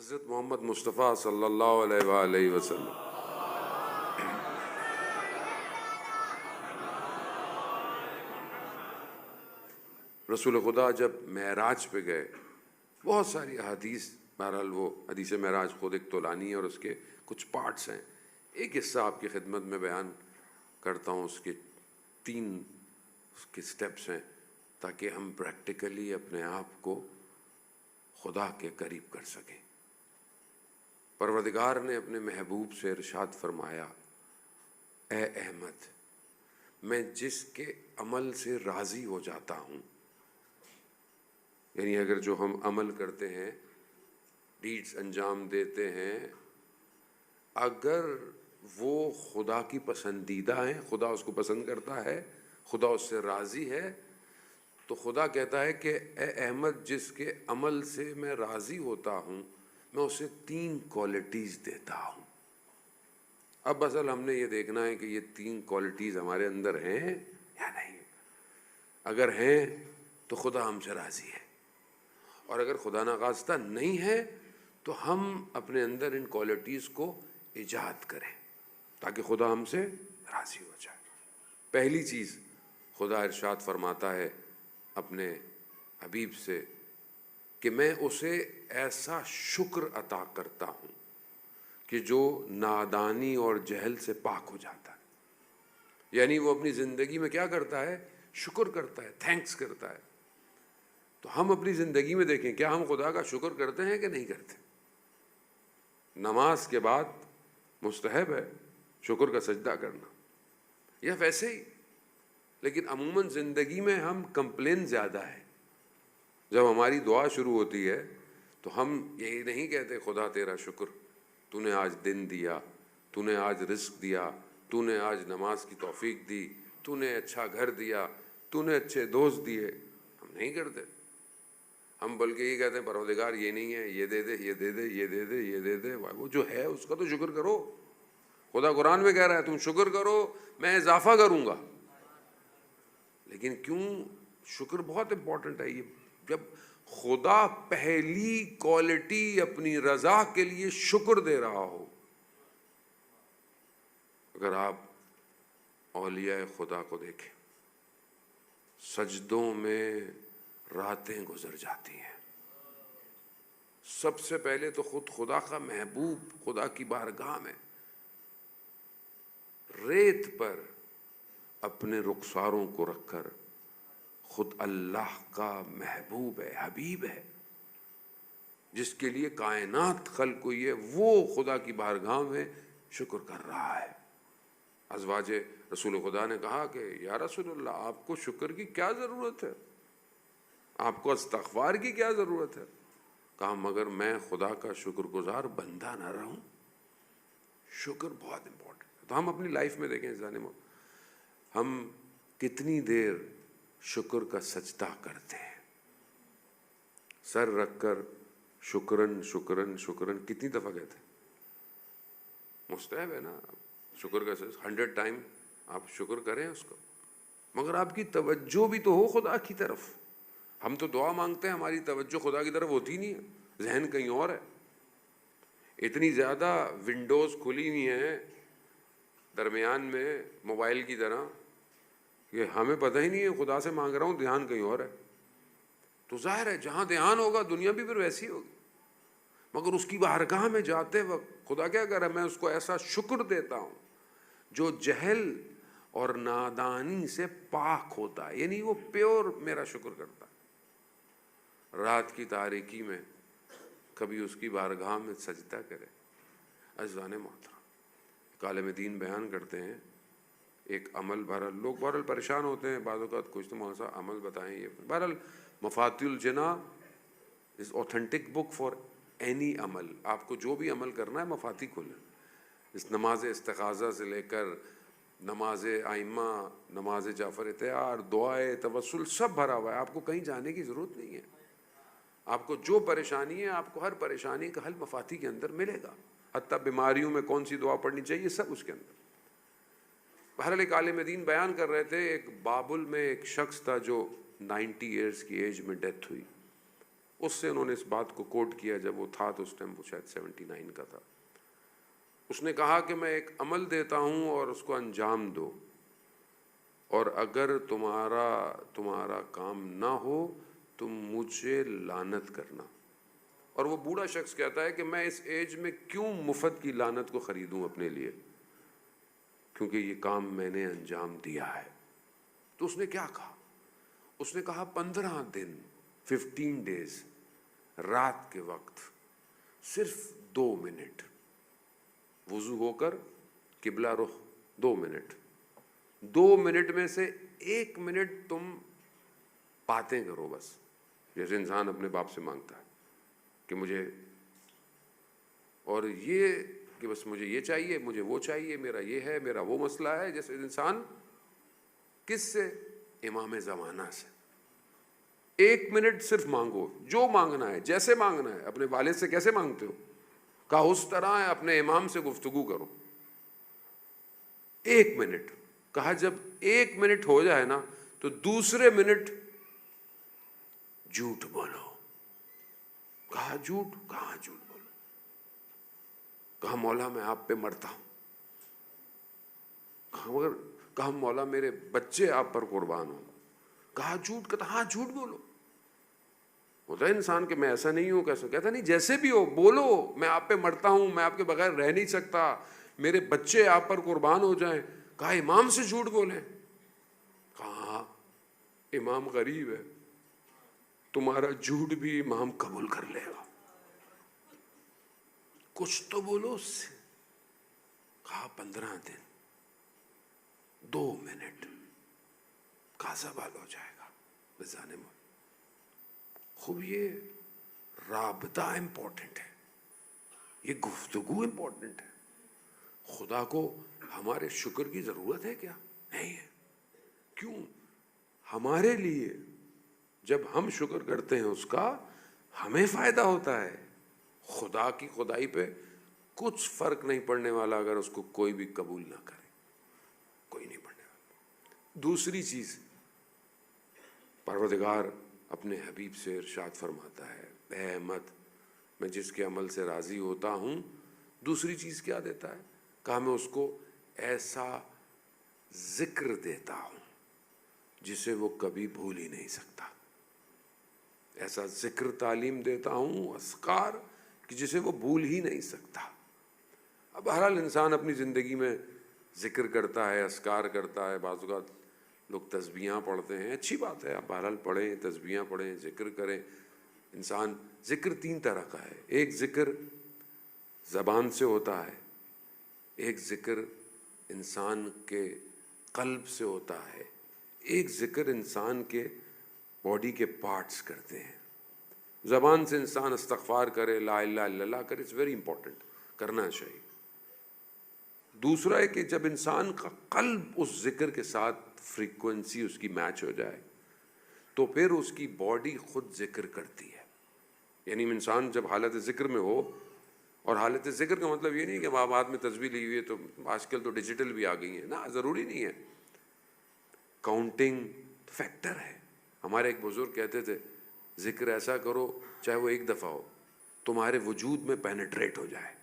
حضرت محمد مصطفیٰ صلی اللہ علیہ وآلہ وسلم رسول خدا جب معراج پہ گئے، بہت ساری احادیث، بہرحال وہ حدیث معراج خود ایک طولانی ہے اور اس کے کچھ پارٹس ہیں. ایک حصہ آپ کی خدمت میں بیان کرتا ہوں، اس کے 3 اس کے سٹیپس ہیں تاکہ ہم پریکٹیکلی اپنے آپ کو خدا کے قریب کر سکیں. پروردگار نے اپنے محبوب سے ارشاد فرمایا، اے احمد، میں جس کے عمل سے راضی ہو جاتا ہوں، یعنی اگر جو ہم عمل کرتے ہیں، ڈیڈز انجام دیتے ہیں، اگر وہ خدا کی پسندیدہ ہیں، خدا اس کو پسند کرتا ہے، خدا اس سے راضی ہے، تو خدا کہتا ہے کہ اے احمد، جس کے عمل سے میں راضی ہوتا ہوں، میں اسے 3 کوالٹیز دیتا ہوں. اب اصل ہم نے یہ دیکھنا ہے کہ یہ 3 کوالٹیز ہمارے اندر ہیں یا نہیں. اگر ہیں تو خدا ہم سے راضی ہے، اور اگر خدا نخواستہ نہیں ہے تو ہم اپنے اندر ان کوالٹیز کو ایجاد کریں تاکہ خدا ہم سے راضی ہو جائے. پہلی چیز، خدا ارشاد فرماتا ہے اپنے حبیب سے کہ میں اسے ایسا شکر عطا کرتا ہوں کہ جو نادانی اور جہل سے پاک ہو جاتا ہے. یعنی وہ اپنی زندگی میں کیا کرتا ہے؟ شکر کرتا ہے، تھینکس کرتا ہے. تو ہم اپنی زندگی میں دیکھیں، کیا ہم خدا کا شکر کرتے ہیں کہ نہیں کرتے؟ نماز کے بعد مستحب ہے شکر کا سجدہ کرنا، یا ویسے ہی، لیکن عموماً زندگی میں ہم کمپلین زیادہ ہے. جب ہماری دعا شروع ہوتی ہے تو ہم یہی نہیں کہتے خدا تیرا شکر، تو نے آج دن دیا، تو نے آج رزق دیا، تو نے آج نماز کی توفیق دی، تو نے اچھا گھر دیا، تو نے اچھے دوست دیے. ہم نہیں کرتے. ہم بلکہ یہ کہتے ہیں پروردگار یہ نہیں ہے، یہ دے دے، یہ دے دے، یہ دے دے، یہ دے دے. وہ جو ہے اس کا تو شکر کرو. خدا قرآن میں کہہ رہا ہے تم شکر کرو میں اضافہ کروں گا. لیکن کیوں شکر بہت امپورٹنٹ ہے. یہ جب خدا پہلی کوالٹی اپنی رضا کے لیے شکر دے رہا ہو، اگر آپ اولیاء خدا کو دیکھیں، سجدوں میں راتیں گزر جاتی ہیں. سب سے پہلے تو خود خدا کا محبوب خدا کی بارگاہ میں ریت پر اپنے رخساروں کو رکھ کر، خود اللہ کا محبوب ہے، حبیب ہے، جس کے لیے کائنات خلق ہوئی ہے، وہ خدا کی بارگاہ میں شکر کر رہا ہے. ازواج رسول خدا نے کہا کہ یا رسول اللہ، آپ کو شکر کی کیا ضرورت ہے؟ آپ کو استغفار کی کیا ضرورت ہے؟ کہا مگر میں خدا کا شکر گزار بندہ نہ رہوں. شکر بہت امپورٹنٹ ہے. تو ہم اپنی لائف میں دیکھیں ظالموں، ہم کتنی دیر شکر کا سجدہ کرتے ہیں؟ سر رکھ کر شکرن شکرن شکرن کتنی دفعہ کہتے ہیں؟ مستحب ہے نا شکر کا 100 ٹائم آپ شکر کریں اس کو، مگر آپ کی توجہ بھی تو ہو خدا کی طرف. ہم تو دعا مانگتے ہیں، ہماری توجہ خدا کی طرف ہوتی نہیں ہے، ذہن کہیں اور ہے. اتنی زیادہ ونڈوز کھلی ہوئی ہیں درمیان میں موبائل کی طرح کہ ہمیں پتہ ہی نہیں ہے خدا سے مانگ رہا ہوں، دھیان کہیں اور ہے. تو ظاہر ہے جہاں دھیان ہوگا دنیا بھی پھر ویسی ہوگی. مگر اس کی بارگاہ میں جاتے وقت خدا کیا کر رہا ہے؟ میں اس کو ایسا شکر دیتا ہوں جو جہل اور نادانی سے پاک ہوتا ہے، یعنی وہ پیور میرا شکر کرتا ہے. رات کی تاریکی میں کبھی اس کی بارگاہ میں سجدہ کرے. عزیزان محترم، عالم دین بیان کرتے ہیں ایک عمل، بہرحال لوگ بہرحال پریشان ہوتے ہیں بعض اوقات، کچھ تو موسا عمل بتائیں. یہ بہرحال مفاتیح الجنا is authentic book for any عمل. آپ کو جو بھی عمل کرنا ہے مفاتیح کھولیں. اس نماز استخاذہ سے لے کر نماز ائمہ، نماز جعفر تیار، دعائے توسل، سب بھرا ہوا ہے. آپ کو کہیں جانے کی ضرورت نہیں ہے. آپ کو جو پریشانی ہے، آپ کو ہر پریشانی کا حل مفاتیح کے اندر ملے گا. حتیٰ بیماریوں میں کون سی دعا پڑھنی چاہیے سب اس کے اندر. بہرحال ایک عالم دین بیان کر رہے تھے، ایک بابل میں ایک شخص تھا جو 90 ایئرز کی ایج میں ڈیتھ ہوئی. اس سے انہوں نے اس بات کو کوٹ کیا، جب وہ تھا تو اس ٹائم وہ شاید 79 کا تھا. اس نے کہا کہ میں ایک عمل دیتا ہوں اور اس کو انجام دو، اور اگر تمہارا کام نہ ہو تم مجھے لعنت کرنا. اور وہ بوڑھا شخص کہتا ہے کہ میں اس ایج میں کیوں مفت کی لعنت کو خریدوں اپنے لیے، کیونکہ یہ کام میں نے انجام دیا ہے. تو اس نے کیا کہا؟ اس نے کہا 15 دن 15 days رات کے وقت صرف 2 منٹ وضو ہو کر قبلہ رخ، 2 منٹ، 2 منٹ میں سے 1 منٹ تم باتیں کرو بس، جیسے انسان اپنے باپ سے مانگتا ہے کہ مجھے، اور یہ کہ بس مجھے یہ چاہیے، مجھے وہ چاہیے، میرا یہ ہے، میرا وہ مسئلہ ہے. جیسے انسان کس سے؟ امام زمانہ سے. 1 منٹ صرف مانگو، جو مانگنا ہے، جیسے مانگنا ہے. اپنے والد سے کیسے مانگتے ہو؟ کہا اس طرح ہے، اپنے امام سے گفتگو کرو. 1 منٹ. کہا جب 1 منٹ ہو جائے نا تو دوسرے منٹ جھوٹ بولو. کہا جھوٹ؟ کہاں جھوٹ بولو؟ کہا مولا میں آپ پہ مرتا ہوں. کہا مولا میرے بچے آپ پر قربان ہوں. کہا جھوٹ؟ کہتا ہاں جھوٹ بولو. ہوتا ہے انسان کہ میں ایسا نہیں ہوں، کیسا؟ کہتا نہیں جیسے بھی ہو بولو، میں آپ پہ مرتا ہوں، میں آپ کے بغیر رہ نہیں سکتا، میرے بچے آپ پر قربان ہو جائیں. کہا امام سے جھوٹ بولیں؟ کہا امام غریب ہے، تمہارا جھوٹ بھی امام قبول کر لے گا، کچھ تو بولو اس سے. کہا 15 دن 2 منٹ کا سوال ہو جائے گا بزان مول. خوب یہ رابطہ امپورٹنٹ ہے، یہ گفتگو امپورٹنٹ ہے. خدا کو ہمارے شکر کی ضرورت ہے کیا؟ نہیں ہے. کیوں؟ ہمارے لیے جب ہم شکر کرتے ہیں اس کا ہمیں فائدہ ہوتا ہے. خدا کی خدائی پہ کچھ فرق نہیں پڑنے والا اگر اس کو کوئی بھی قبول نہ کرے، کوئی نہیں پڑنے والا. دوسری چیز، پروردگار اپنے حبیب سے ارشاد فرماتا ہے اے احمد میں جس کے عمل سے راضی ہوتا ہوں. دوسری چیز کیا دیتا ہے؟ کہا میں اس کو ایسا ذکر دیتا ہوں جسے وہ کبھی بھول ہی نہیں سکتا. ایسا ذکر تعلیم دیتا ہوں، اذکار، کہ جسے وہ بھول ہی نہیں سکتا. اب بہرحال انسان اپنی زندگی میں ذکر کرتا ہے، اذکار کرتا ہے. بعض اوقات لوگ تسبیحاں پڑھتے ہیں، اچھی بات ہے، آپ بہرحال پڑھیں، تسبیحاں پڑھیں، ذکر کریں. انسان ذکر 3 طرح کا ہے. ایک ذکر زبان سے ہوتا ہے، ایک ذکر انسان کے قلب سے ہوتا ہے، ایک ذکر انسان کے باڈی کے پارٹس کرتے ہیں. زبان سے انسان استغفار کرے، لا الہ الا اللہ کرے، اٹس ویری امپورٹنٹ، کرنا چاہیے. دوسرا ہے کہ جب انسان کا قلب اس ذکر کے ساتھ فریکوینسی اس کی میچ ہو جائے تو پھر اس کی باڈی خود ذکر کرتی ہے. یعنی انسان جب حالت ذکر میں ہو، اور حالت ذکر کا مطلب یہ نہیں کہ آپ ہاتھ میں تسبیح لی ہوئی ہے، تو آج کل تو ڈیجیٹل بھی آ گئی ہیں نا، ضروری نہیں ہے. کاؤنٹنگ فیکٹر ہے. ہمارے ایک بزرگ کہتے تھے ذکر ایسا کرو چاہے وہ 1 دفعہ ہو، تمہارے وجود میں پینیٹریٹ ہو جائے.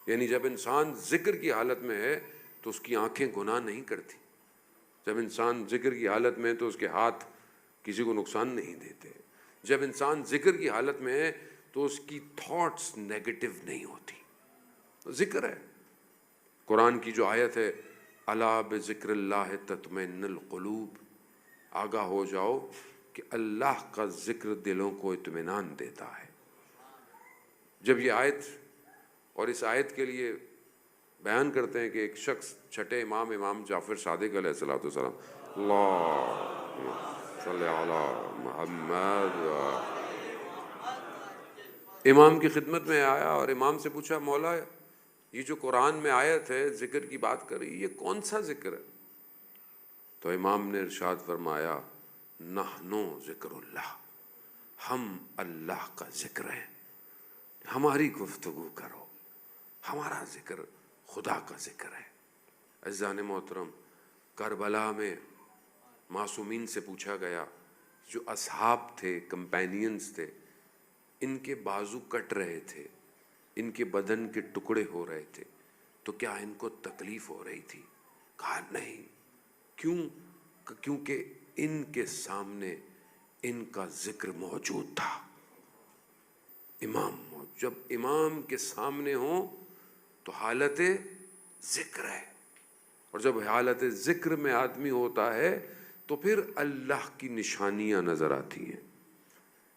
یعنی جب انسان ذکر کی حالت میں ہے تو اس کی آنکھیں گناہ نہیں کرتی. جب انسان ذکر کی حالت میں ہے تو اس کے ہاتھ کسی کو نقصان نہیں دیتے. جب انسان ذکر کی حالت میں ہے تو اس کی تھاٹس نیگیٹو نہیں ہوتی. ذکر ہے. قرآن کی جو آیت ہے الا بذکر اللہ تطمئن القلوب، آگاہ ہو جاؤ کہ اللہ کا ذکر دلوں کو اطمینان دیتا ہے. جب یہ آیت، اور اس آیت کے لیے بیان کرتے ہیں کہ ایک شخص چھٹے امام جعفر صادق علیہ السلام، اللہم صلی علی محمد، امام کی خدمت میں آیا اور امام سے پوچھا مولا یہ جو قرآن میں آیت ہے ذکر کی بات کر رہی، یہ کون سا ذکر ہے؟ تو امام نے ارشاد فرمایا نحنو ذکر اللہ، ہم اللہ کا ذکر ہیں، ہماری گفتگو کرو، ہمارا ذکر خدا کا ذکر ہے. عزیزان محترم، کربلا میں معصومین سے پوچھا گیا، جو اصحاب تھے، کمپینینز تھے، ان کے بازو کٹ رہے تھے، ان کے بدن کے ٹکڑے ہو رہے تھے، تو کیا ان کو تکلیف ہو رہی تھی؟ کہا نہیں. کیوں؟ کیونکہ ان کے سامنے ان کا ذکر موجود تھا. جب امام کے سامنے ہوں تو حالت ذکر ہے، اور جب حالت ذکر میں آدمی ہوتا ہے تو پھر اللہ کی نشانیاں نظر آتی ہیں.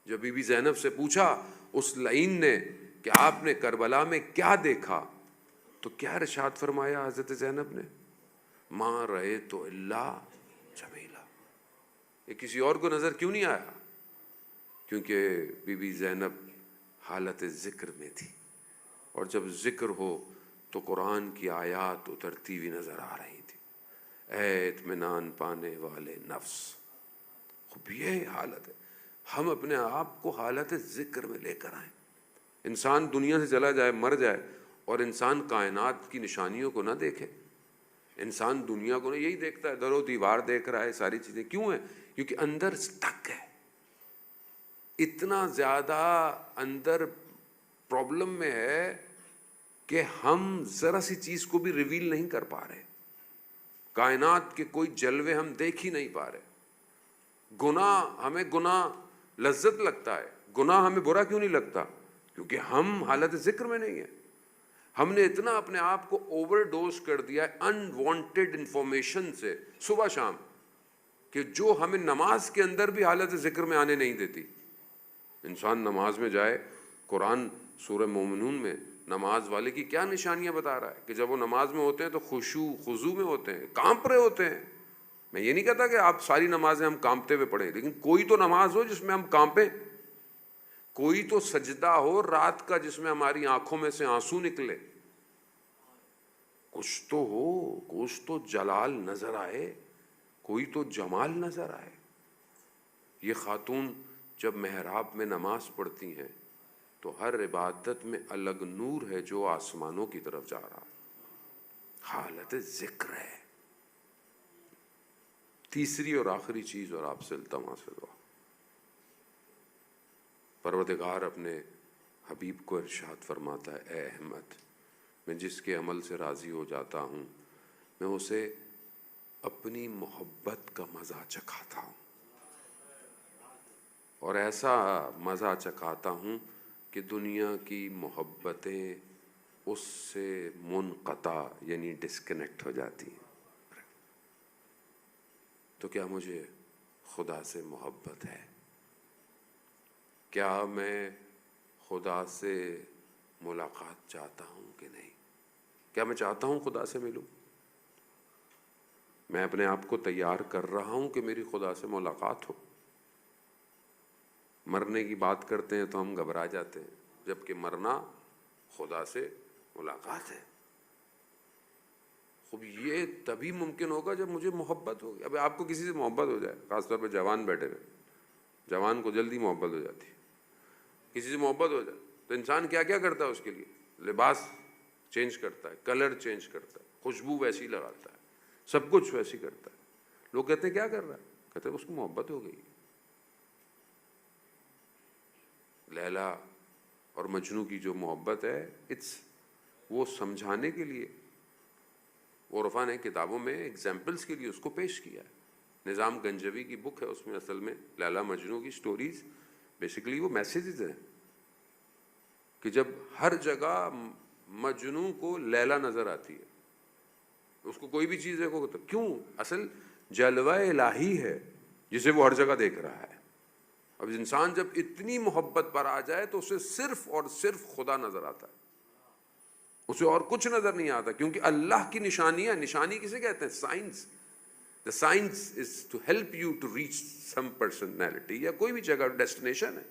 جب بی بی زینب سے پوچھا اس لعین نے کہ آپ نے کربلا میں کیا دیکھا، تو کیا ارشاد فرمایا حضرت زینب نے؟ ما رأیت الا جمیلا. یہ کسی اور کو نظر کیوں نہیں آیا؟ کیونکہ بی بی زینب حالت ذکر میں تھی، اور جب ذکر ہو تو قرآن کی آیات اترتی ہوئی نظر آ رہی تھی. اے اطمینان پانے والے نفس. خوب یہ حالت ہے. ہم اپنے آپ کو حالت ذکر میں لے کر آئیں. انسان دنیا سے چلا جائے، مر جائے، اور انسان کائنات کی نشانیوں کو نہ دیکھے. انسان دنیا کو نہ یہی دیکھتا ہے، در و دیوار دیکھ رہا ہے، ساری چیزیں. کیوں ہیں؟ کیونکہ اندر سٹک ہے، اتنا زیادہ اندر پرابلم میں ہے کہ ہم ذرا سی چیز کو بھی ریویل نہیں کر پا رہے. کائنات کے کوئی جلوے ہم دیکھ ہی نہیں پا رہے. ہمیں گناہ لذت لگتا ہے. گناہ ہمیں برا کیوں نہیں لگتا؟ کیونکہ ہم حالت ذکر میں نہیں ہیں. ہم نے اتنا اپنے آپ کو اوور ڈوز کر دیا ہے انوانٹیڈ انفارمیشن سے صبح شام، کہ جو ہمیں نماز کے اندر بھی حالت ذکر میں آنے نہیں دیتی. انسان نماز میں جائے، قرآن سورہ مومنون میں نماز والے کی کیا نشانیاں بتا رہا ہے کہ جب وہ نماز میں ہوتے ہیں تو خشوع خضوع میں ہوتے ہیں، کانپ رہے ہوتے ہیں. میں یہ نہیں کہتا کہ آپ ساری نمازیں ہم کانپتے ہوئے پڑھیں، لیکن کوئی تو نماز ہو جس میں ہم کانپیں. کوئی تو سجدہ ہو رات کا جس میں ہماری آنکھوں میں سے آنسو نکلے. کچھ تو ہو، کچھ تو جلال نظر آئے، کوئی تو جمال نظر آئے. یہ خاتون جب محراب میں نماز پڑھتی ہیں تو ہر عبادت میں الگ نور ہے جو آسمانوں کی طرف جا رہا. حالت ذکر ہے. تیسری اور آخری چیز، اور آپ سے التماس ہے دعا. پروردگار اپنے حبیب کو ارشاد فرماتا ہے، اے احمد، میں جس کے عمل سے راضی ہو جاتا ہوں میں اسے اپنی محبت کا مزہ چکھاتا ہوں، اور ایسا مزہ چکھاتا ہوں کہ دنیا کی محبتیں اس سے منقطع یعنی ڈسکنیکٹ ہو جاتی ہیں. تو کیا مجھے خدا سے محبت ہے؟ کیا میں خدا سے ملاقات چاہتا ہوں کہ نہیں؟ کیا میں چاہتا ہوں خدا سے ملوں؟ میں اپنے آپ کو تیار کر رہا ہوں کہ میری خدا سے ملاقات ہو. مرنے کی بات کرتے ہیں تو ہم گھبرا جاتے ہیں، جبکہ مرنا خدا سے ملاقات ہے. خوب یہ تبھی ممکن ہوگا جب مجھے محبت ہوگی. اب آپ کو کسی سے محبت ہو جائے، خاص طور پہ جوان بیٹھے ہوئے، جوان کو جلدی محبت ہو جاتی ہے. کسی سے محبت ہو جائے تو انسان کیا کیا کرتا ہے اس کے لیے؟ لباس چینج کرتا ہے، کلر چینج کرتا ہے، خوشبو ویسی لگاتا ہے، سب کچھ ویسی کرتا ہے. لوگ کہتے ہیں کیا کر رہا ہے؟ کہتے ہیں اس کو محبت ہو گئی. لیلا اور مجنو کی جو محبت ہے، وہ سمجھانے کے لیے عرفا نے کتابوں میں ایگزامپلس کے لیے اس کو پیش کیا ہے. نظام گنجوی کی بک ہے، اس میں اصل میں لیلا مجنو کی سٹوریز بیسیکلی وہ میسیجز ہیں کہ جب ہر جگہ مجنو کو لیلا نظر آتی ہے، اس کو کوئی بھی چیز دیکھو تو کیوں؟ اصل جلوہ الہی ہے جسے وہ ہر جگہ دیکھ رہا ہے. اب انسان جب اتنی محبت پر آ جائے تو اسے صرف اور صرف خدا نظر آتا ہے، اسے اور کچھ نظر نہیں آتا. کیونکہ اللہ کی نشانیاں، نشانی کسے کہتے ہیں؟ Science. The science is to help you to reach some personality یا کوئی بھی جگہ ڈیسٹینیشن ہے.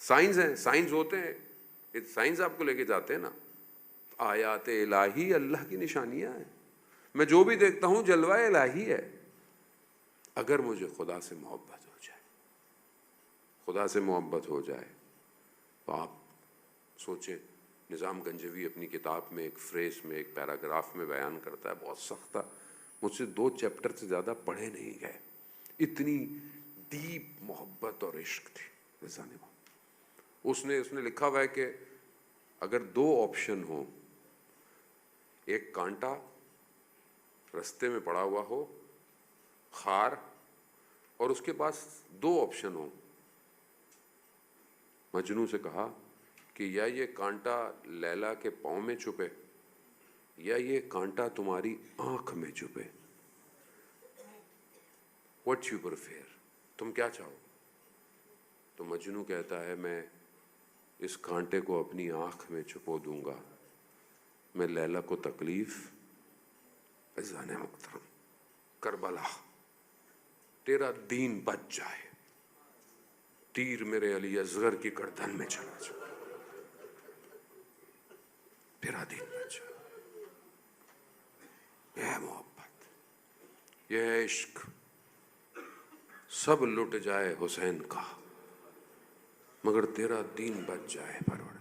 سائنس ہیں، سائنس ہوتے ہیں، سائنس آپ کو لے کے جاتے ہیں نا. آیات الہی اللہ کی نشانیاں ہیں. میں جو بھی دیکھتا ہوں جلوہ الہی ہے. اگر مجھے خدا سے محبت ہو جائے، خدا سے محبت ہو جائے تو آپ سوچیں. نظام گنجوی اپنی کتاب میں ایک فریز میں، ایک پیراگراف میں بیان کرتا ہے، بہت سخت تھا. مجھ سے 2 چیپٹر سے زیادہ پڑھے نہیں گئے، اتنی ڈیپ محبت اور عشق تھی. اس نے لکھا ہوا ہے کہ اگر دو آپشن ہوں، ایک کانٹا رستے میں پڑا ہوا ہو، خار، اور اس کے پاس دو آپشن ہوں، مجنوں سے کہا کہ یا یہ کانٹا لیلا کے پاؤں میں چھپے یا یہ کانٹا تمہاری آنکھ میں چھپے، وٹ یو پریفر، تم کیا چاہو؟ تو مجنوں کہتا ہے میں اس کانٹے کو اپنی آنکھ میں چھپو دوں گا، میں لیلا کو تکلیف۔ عزیزان محترم، کربلا تیرا دین بچ جائے، تیر میرے علی اصغر کی گردن میں چلا جائے، تیرا دین بچ جائے۔ یہ ہے محبت، یہ ہے عشق، سب لٹ جائے حسین کا مگر تیرا دین بچ جائے پروردگار۔